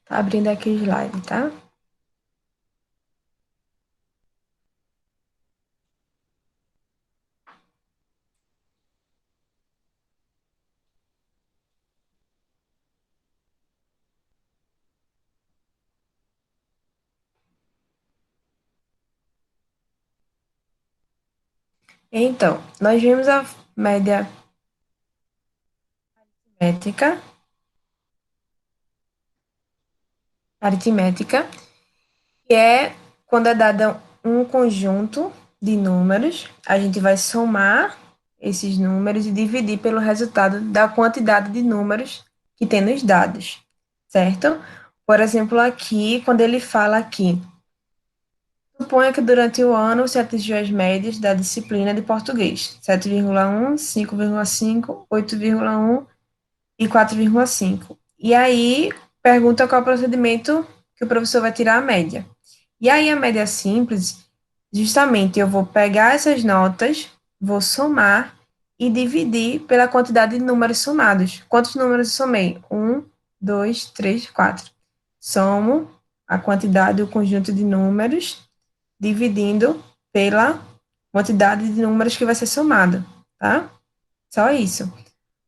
Tá abrindo aqui o slide, tá? Então, nós vimos a média métrica, aritmética, que é quando é dado um conjunto de números, a gente vai somar esses números e dividir pelo resultado da quantidade de números que tem nos dados, certo? Por exemplo, aqui, quando ele fala aqui, suponha que durante o ano você atingiu as médias da disciplina de português, 7,1, 5,5, 8,1 e 4,5. E aí, pergunta qual é o procedimento que o professor vai tirar a média. E aí, a média simples, justamente eu vou pegar essas notas, vou somar e dividir pela quantidade de números somados. Quantos números eu somei? Um, dois, três, quatro. Somo a quantidade, o conjunto de números, dividindo pela quantidade de números que vai ser somado, tá? Só isso.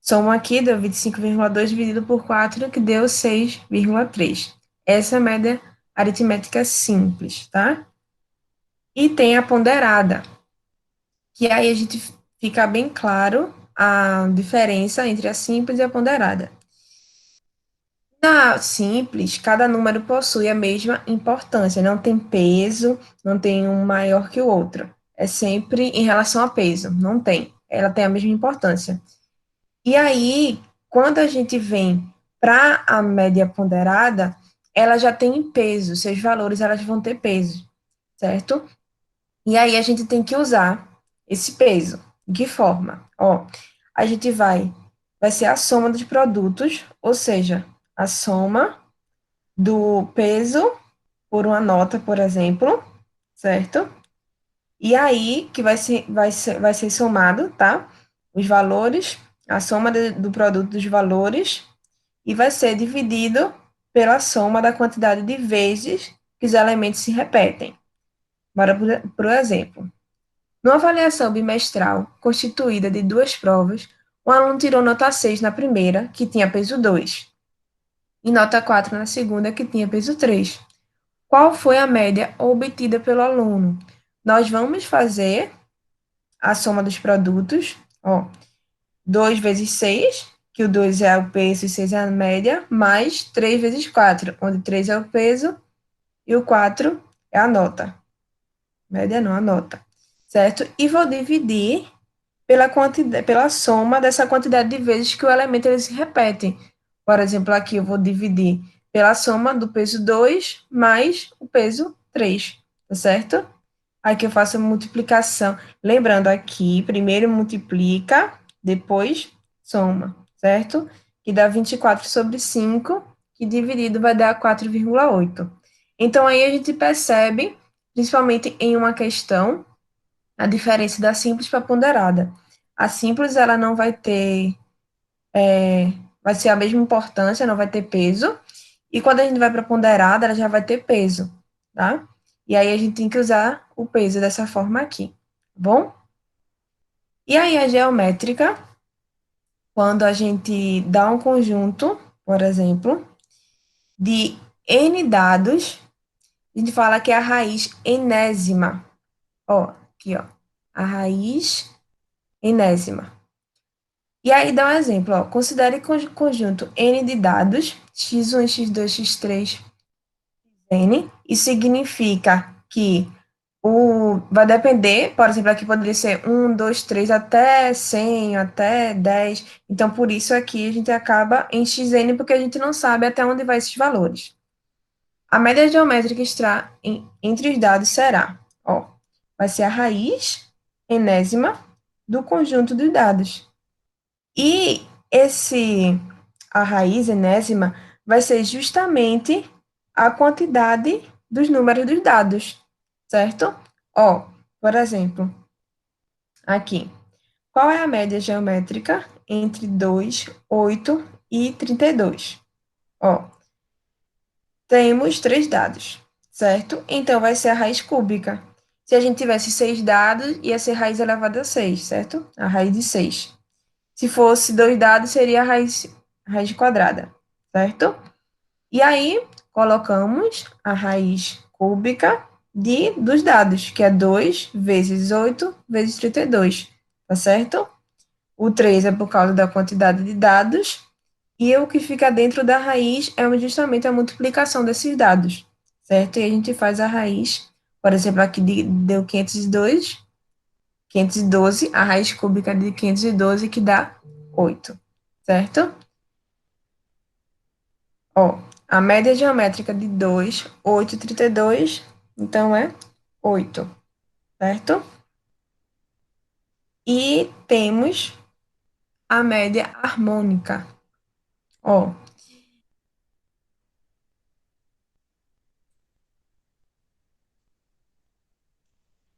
Soma aqui, deu 25,2 dividido por 4, que deu 6,3. Essa é a média aritmética simples, tá? E tem a ponderada, que aí a gente fica bem claro a diferença entre a simples e a ponderada. Na simples, cada número possui a mesma importância, não tem peso, não tem um maior que o outro. É sempre em relação a peso, não tem. Ela tem a mesma importância. E aí, quando a gente vem para a média ponderada, ela já tem peso, seus valores elas vão ter peso, certo? E aí a gente tem que usar esse peso. De que forma? Ó, a gente vai ser a soma dos produtos, ou seja, a soma do peso por uma nota, por exemplo, certo? E aí que vai ser somado, tá? Os valores, a soma do produto dos valores, e vai ser dividido pela soma da quantidade de vezes que os elementos se repetem. Bora por exemplo. Numa avaliação bimestral constituída de duas provas, o aluno tirou nota 6 na primeira, que tinha peso 2, e nota 4 na segunda, que tinha peso 3. Qual foi a média obtida pelo aluno? Nós vamos fazer a soma dos produtos, ó, 2 vezes 6, que o 2 é o peso e 6 é a média, mais 3 vezes 4, onde 3 é o peso e o 4 é a nota. Média não, a nota. Certo? E vou dividir pela quantidade, pela soma dessa quantidade de vezes que o elemento ele se repete. Por exemplo, aqui eu vou dividir pela soma do peso 2 mais o peso 3, tá certo? Aqui eu faço a multiplicação. Lembrando aqui, primeiro multiplica, depois soma, certo? Que dá 24 sobre 5, que dividido vai dar 4,8. Então, aí a gente percebe, principalmente em uma questão, a diferença da simples para a ponderada. A simples, ela não vai ter, vai ser a mesma importância, não vai ter peso. E quando a gente vai para a ponderada, ela já vai ter peso, tá? E aí a gente tem que usar o peso dessa forma aqui, tá bom? E aí a geométrica, quando a gente dá um conjunto, por exemplo, de n dados, a gente fala que é a raiz enésima. Ó, aqui, ó, a raiz enésima. E aí dá um exemplo, ó, considere conjunto n de dados, x1, x2, x3, n. Isso significa que vai depender, por exemplo, aqui poderia ser 1, 2, 3 até 100, até 10. Então, por isso aqui a gente acaba em xn, porque a gente não sabe até onde vai esses valores. A média geométrica extra entre os dados será, ó, vai ser a raiz enésima do conjunto dos dados. E a raiz enésima vai ser justamente a quantidade dos números dos dados, certo? Ó, por exemplo, aqui. Qual é a média geométrica entre 2, 8 e 32? Ó, Temos 3 dados, certo? Então, vai ser a raiz cúbica. Se a gente tivesse 6 dados, ia ser raiz elevada a 6, certo? A raiz de 6. Se fosse 2 dados, seria a raiz quadrada, certo? E aí, colocamos a raiz cúbica dos dados, que é 2 vezes 8 vezes 32, tá certo? O 3 é por causa da quantidade de dados, e o que fica dentro da raiz é justamente a multiplicação desses dados, certo? E a gente faz a raiz, por exemplo, aqui deu 502, 512, a raiz cúbica de 512, que dá 8, certo? Ó, a média geométrica de 2, 8 e 32, então é 8, certo? E temos a média harmônica. Ó,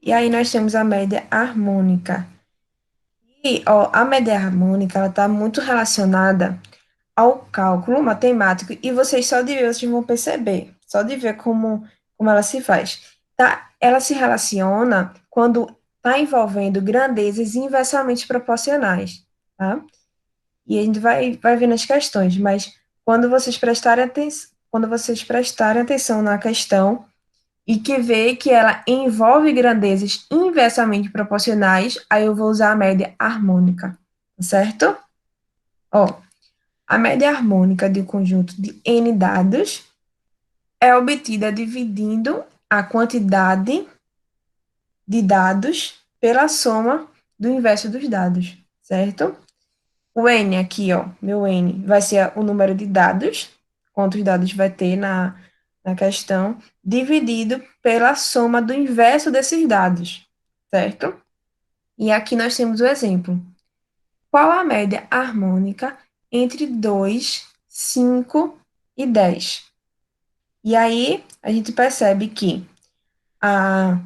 e aí nós temos a média harmônica. E, ó, a média harmônica, ela está muito relacionada ao cálculo matemático, e vocês só de ver, vocês vão perceber, só de ver como ela se faz. Tá? Ela se relaciona quando está envolvendo grandezas inversamente proporcionais, tá? E a gente vai vendo as questões, mas quando vocês prestarem atenção na questão e que vê que ela envolve grandezas inversamente proporcionais, aí eu vou usar a média harmônica, certo? Ó, a média harmônica de um conjunto de n dados é obtida dividindo a quantidade de dados pela soma do inverso dos dados, certo? O n aqui, ó, meu n, vai ser o número de dados, quantos dados vai ter na questão, dividido pela soma do inverso desses dados, certo? E aqui nós temos o exemplo. Qual a média harmônica entre 2, 5 e 10? E aí a gente percebe que a,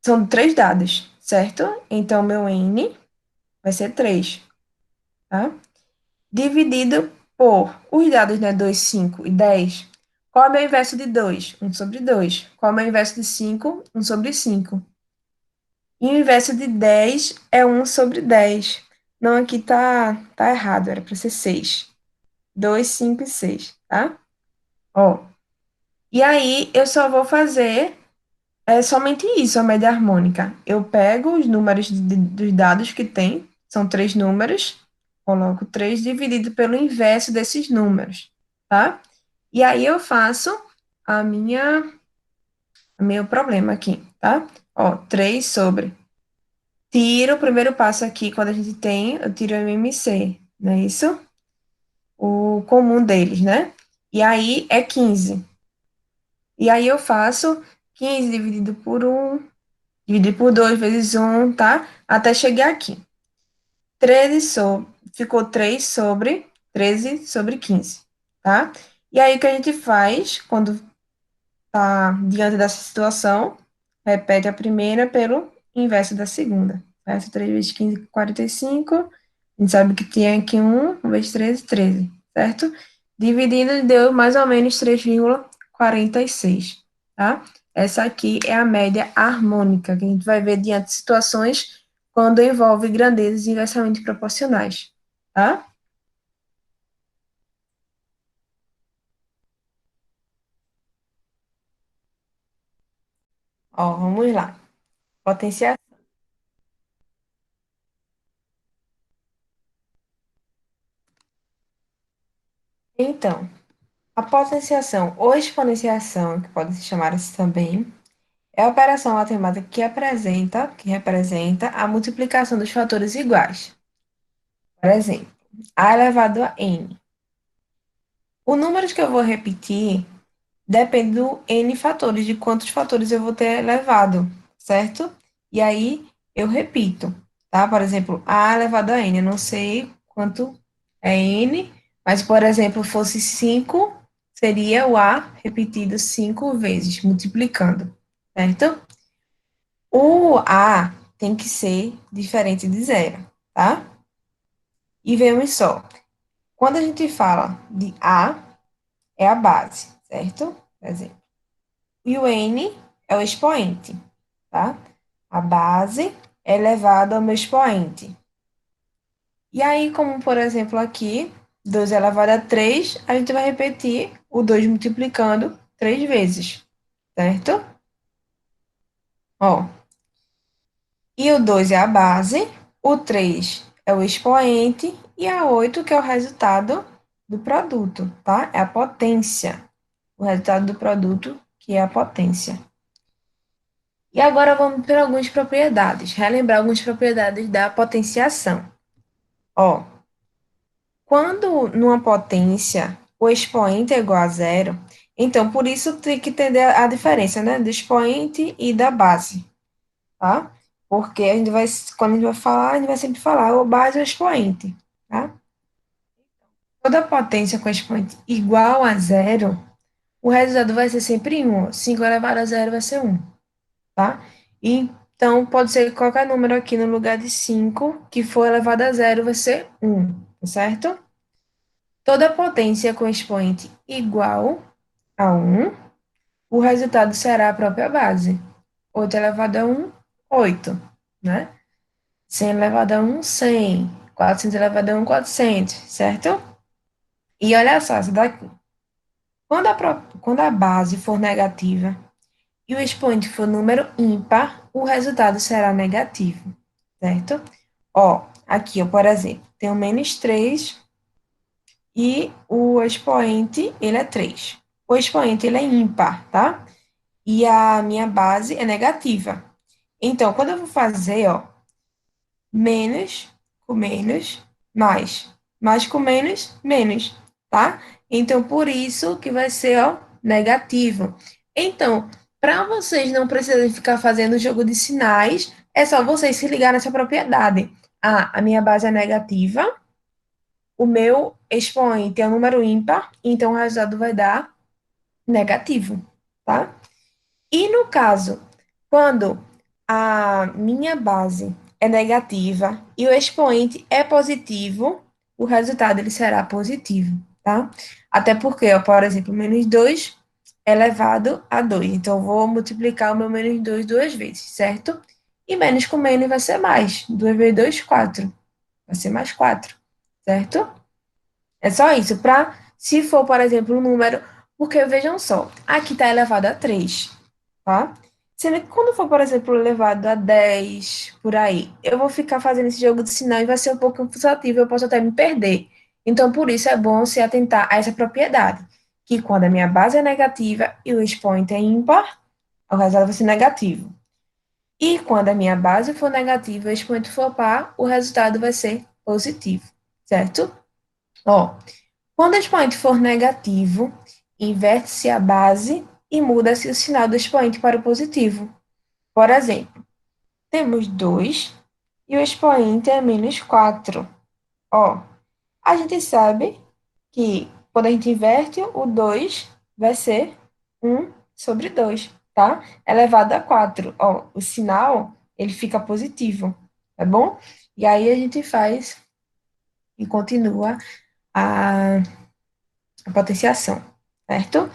são 3 dados, certo? Então, meu n vai ser 3, tá? Dividido por os dados, né, 2, 5 e 10. Qual é o meu inverso de 2? 1/2. Qual é o meu inverso de 5? 1/5. E o inverso de 10 é 1/10. Não, aqui tá errado, era para ser 6. 2, 5 e 6, tá? Ó, e aí eu só vou fazer somente isso, a média harmônica. Eu pego os números dos dados que tem, são 3 números, coloco 3 dividido pelo inverso desses números, tá? E aí eu faço a meu problema aqui, tá? Ó, 3 sobre. Tiro o primeiro passo aqui, quando a gente tem, eu tiro o MMC, não é isso? O comum deles, né? E aí é 15. E aí eu faço 15 dividido por 2 vezes 1, tá? Até chegar aqui. 13 sobre 15, tá? E aí o que a gente faz quando tá diante dessa situação? Repete a primeira pelo inverso da segunda, certo? 3 vezes 15, 45. A gente sabe que tem aqui 1 vezes 13, 13, certo? Dividindo deu mais ou menos 3,46, tá? Essa aqui é a média harmônica, que a gente vai ver diante de situações quando envolve grandezas inversamente proporcionais, tá? Ó, vamos lá. Potenciação. Então, a potenciação ou exponenciação, que pode se chamar assim também, é a operação matemática que representa a multiplicação dos fatores iguais. Por exemplo, a elevado a n. O número que eu vou repetir depende do n fatores, de quantos fatores eu vou ter elevado, certo? E aí eu repito, tá? Por exemplo, a elevado a n, eu não sei quanto é n, mas, por exemplo, fosse 5, seria o a repetido 5 vezes, multiplicando, certo? O a tem que ser diferente de zero, tá? E vejamos só, quando a gente fala de a, é a base, certo? Por exemplo. E o n é o expoente, tá? A base é elevado ao meu expoente. E aí, como por exemplo aqui, 2 elevado a 3, a gente vai repetir o 2 multiplicando 3 vezes, certo? Ó, e o 2 é a base, o 3 é o expoente e a 8 que é o resultado do produto, tá? É a potência. O resultado do produto, que é a potência. E agora vamos para algumas propriedades, relembrar algumas propriedades da potenciação. Ó, quando numa potência o expoente é igual a zero, então por isso tem que entender a diferença, né, do expoente e da base, tá? Porque a gente vai, quando a gente vai falar, a gente vai sempre falar o base ou expoente, tá? Toda potência com expoente igual a zero, o resultado vai ser sempre 1. 5 elevado a zero vai ser 1, tá? Então, pode ser qualquer número aqui no lugar de 5 que for elevado a zero vai ser 1, tá certo? Toda potência com expoente igual a 1, o resultado será a própria base. 8 elevado a 1, 8, né? 100 elevado a 1, 100. 400 elevado a 1, 400, certo? E olha só, essa daqui. Quando a base for negativa e o expoente for número ímpar, o resultado será negativo, certo? Ó, aqui, ó, por exemplo, tem o menos 3 e o expoente, ele é 3. O expoente, ele é ímpar, tá? E a minha base é negativa. Então, quando eu vou fazer, ó, menos com menos, mais. Mais com menos, menos, tá? Então, por isso que vai ser, ó, negativo. Então, para vocês não precisarem ficar fazendo jogo de sinais, é só vocês se ligar nessa propriedade. Ah, a minha base é negativa, o meu expoente é um número ímpar, então o resultado vai dar negativo, tá? E no caso, quando a minha base é negativa e o expoente é positivo, o resultado ele será positivo, tá? Até porque, ó, por exemplo, menos 2 elevado a 2. Então, eu vou multiplicar o meu menos 2 duas vezes, certo? E menos com menos vai ser mais. 2 vezes 2, 4. Vai ser mais 4, certo? É só isso, para, se for, por exemplo, um número, porque vejam só, aqui está elevado a 3, tá? Sendo que quando for, por exemplo, elevado a 10, por aí, eu vou ficar fazendo esse jogo de sinal e vai ser um pouco cansativo, eu posso até me perder. Então, por isso é bom se atentar a essa propriedade, que quando a minha base é negativa e o expoente é ímpar, o resultado vai ser negativo. E quando a minha base for negativa e o expoente for par, o resultado vai ser positivo, certo? Ó, quando o expoente for negativo, inverte-se a base e muda-se o sinal do expoente para o positivo. Por exemplo, temos 2 e o expoente é menos 4. Ó, a gente sabe que quando a gente inverte, o 2 vai ser 1/2, tá? Elevado a 4. Ó, o sinal, ele fica positivo, tá bom? E aí a gente faz e continua a potenciação, certo?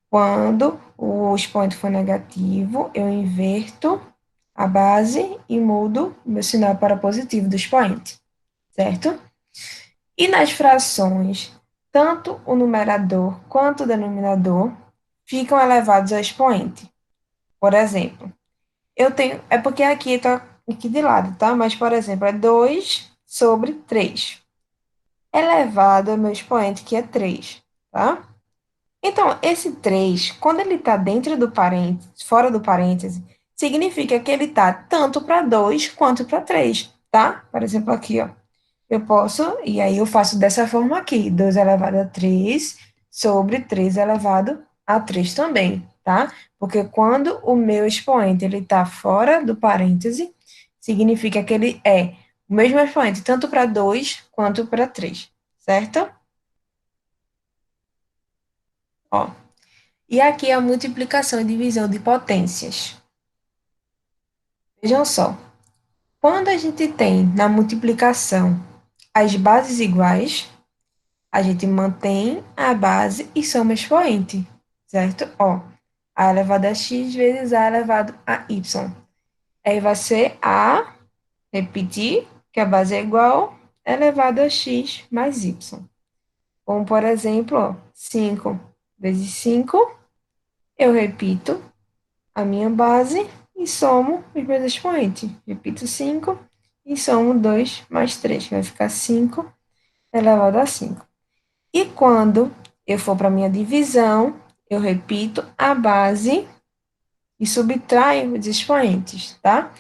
Quando o expoente for negativo, eu inverto a base e mudo o meu sinal para positivo do expoente, certo? E nas frações, tanto o numerador quanto o denominador ficam elevados ao expoente. Por exemplo, eu tenho, é porque aqui está aqui de lado, tá? Mas, por exemplo, é 2 sobre 3 elevado ao meu expoente, que é 3, tá? Então, esse 3, quando ele está dentro do parênteses, fora do parêntese, significa que ele está tanto para 2 quanto para 3, tá? Por exemplo, aqui, ó. Eu posso, e aí eu faço dessa forma aqui, 2 elevado a 3 sobre 3 elevado a 3 também, tá? Porque quando o meu expoente ele está fora do parêntese, significa que ele é o mesmo expoente tanto para 2 quanto para 3, certo? Ó. E aqui a multiplicação e divisão de potências. Vejam só, quando a gente tem na multiplicação as bases iguais, a gente mantém a base e soma expoente, certo? Ó, a elevado a x vezes a elevado a y. Aí vai ser a, repetir, que a base é igual, elevado a x mais y. Como, por exemplo, ó, 5 vezes 5, eu repito a minha base e somo os meus expoentes. Repito 5 e somo 2 mais 3, que vai ficar 5 elevado a 5. E quando eu for para a minha divisão, eu repito a base e subtraio os expoentes, tá?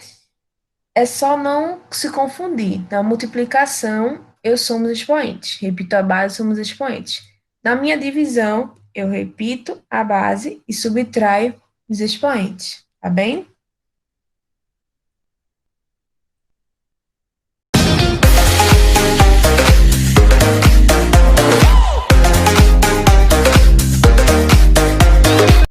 É só não se confundir. Na multiplicação, eu somo os expoentes. Repito a base, somo os expoentes. Na minha divisão, eu repito a base e subtraio os expoentes, tá bem?